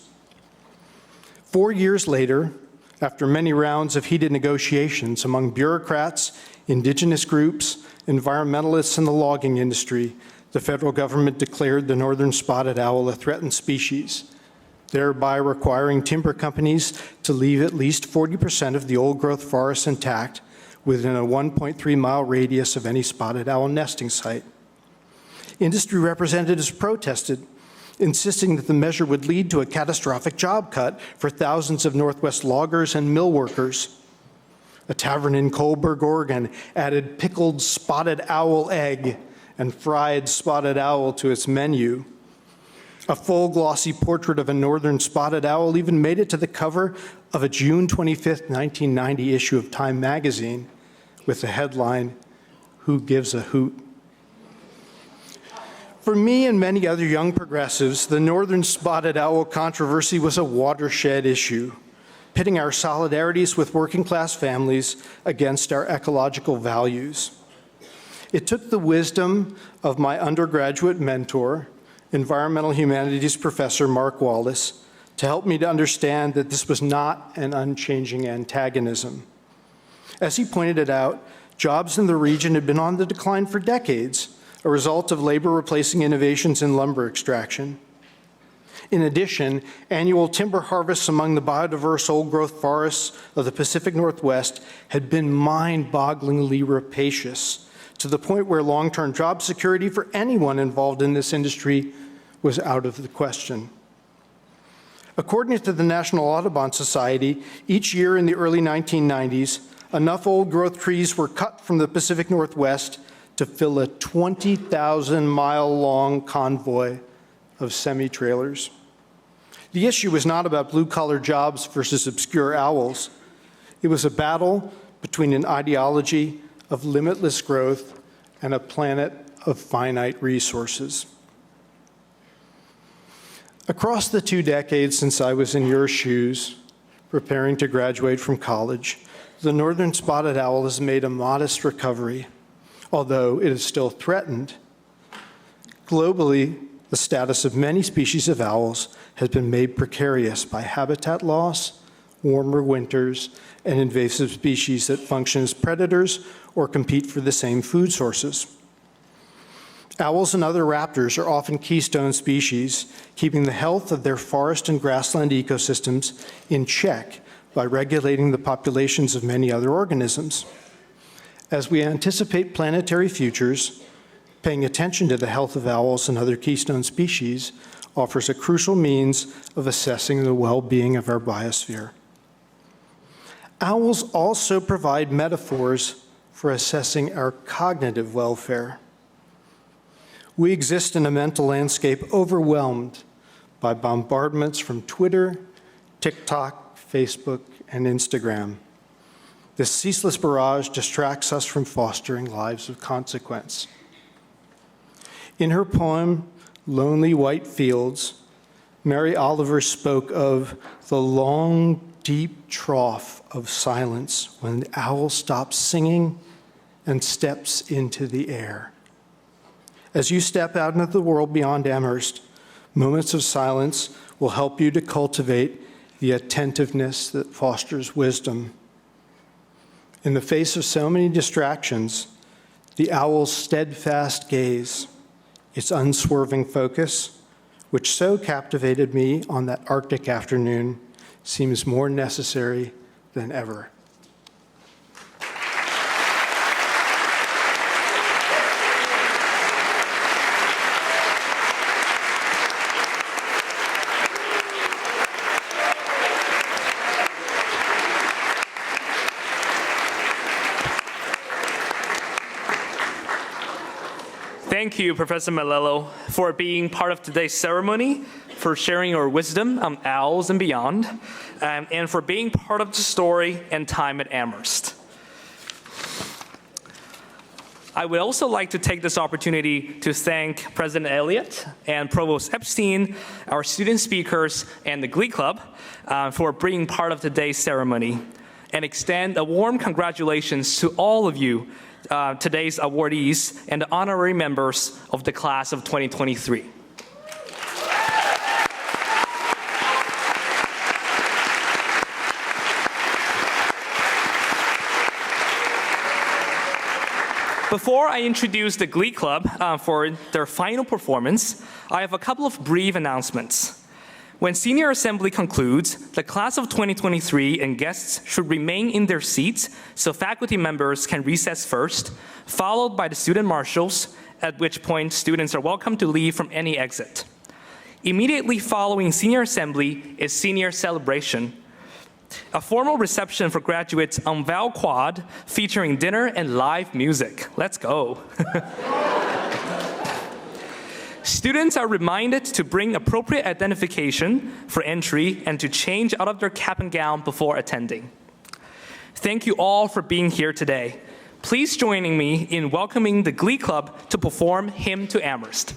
4 years later, after many rounds of heated negotiations among bureaucrats, indigenous groups, environmentalists, and the logging industry, the federal government declared the northern spotted owl a threatened species, thereby requiring timber companies to leave at least 40% of the old-growth forests intact within a 1.3-mile radius of any spotted owl nesting site. Industry representatives protested, insisting that the measure would lead to a catastrophic job cut for thousands of Northwest loggers and mill workers. A tavern in Coburg, Oregon, added pickled spotted owl egg and fried spotted owl to its menu. A full glossy portrait of a northern spotted owl even made it to the cover of a June 25, 1990 issue of Time magazine with the headline, "Who Gives a Hoot?" For me and many other young progressives, the northern spotted owl controversy was a watershed issue, pitting our solidarities with working-class families against our ecological values. It took the wisdom of my undergraduate mentor, environmental humanities professor Mark Wallace, to help me to understand that this was not an unchanging antagonism. As he pointed it out, jobs in the region had been on the decline for decades, a result of labor replacing innovations in lumber extraction. In addition, annual timber harvests among the biodiverse old-growth forests of the Pacific Northwest had been mind-bogglingly rapacious, to the point where long-term job security for anyone involved in this industry was out of the question. According to the National Audubon Society, each year in the early 1990s, enough old-growth trees were cut from the Pacific Northwest to fill a 20,000-mile-long convoy of semi-trailers. The issue was not about blue-collar jobs versus obscure owls. It was a battle between an ideology of limitless growth and a planet of finite resources. Across the 2 decades since I was in your shoes, preparing to graduate from college, the northern spotted owl has made a modest recovery, although it is still threatened. Globally, the status of many species of owls has been made precarious by habitat loss, warmer winters, and invasive species that function as predators or compete for the same food sources. Owls and other raptors are often keystone species, keeping the health of their forest and grassland ecosystems in check by regulating the populations of many other organisms. As we anticipate planetary futures, paying attention to the health of owls and other keystone species offers a crucial means of assessing the well-being of our biosphere. Owls also provide metaphors for assessing our cognitive welfare. We exist in a mental landscape overwhelmed by bombardments from Twitter, TikTok, Facebook, and Instagram. This ceaseless barrage distracts us from fostering lives of consequence. In her poem, Lonely White Fields, Mary Oliver spoke of the long, deep trough of silence when the owl stops singing and steps into the air. As you step out into the world beyond Amherst, moments of silence will help you to cultivate the attentiveness that fosters wisdom. In the face of so many distractions, the owl's steadfast gaze, its unswerving focus, which so captivated me on that Arctic afternoon, seems more necessary than ever. Thank you, Professor Malello, for being part of today's ceremony, for sharing your wisdom on owls and beyond, and for being part of the story and time at Amherst. I would also like to take this opportunity to thank President Elliott and Provost Epstein, our student speakers, and the Glee Club for being part of today's ceremony, and extend a warm congratulations to all of you, today's awardees and the honorary members of the class of 2023. Before I introduce the Glee Club for their final performance, I have a couple of brief announcements. When Senior Assembly concludes, the class of 2023 and guests should remain in their seats so faculty members can recess first, followed by the student marshals, at which point students are welcome to leave from any exit. Immediately following Senior Assembly is Senior Celebration, a formal reception for graduates on Val Quad featuring dinner and live music. Let's go. Students are reminded to bring appropriate identification for entry and to change out of their cap and gown before attending. Thank you all for being here today. Please join me in welcoming the Glee Club to perform Hymn to Amherst.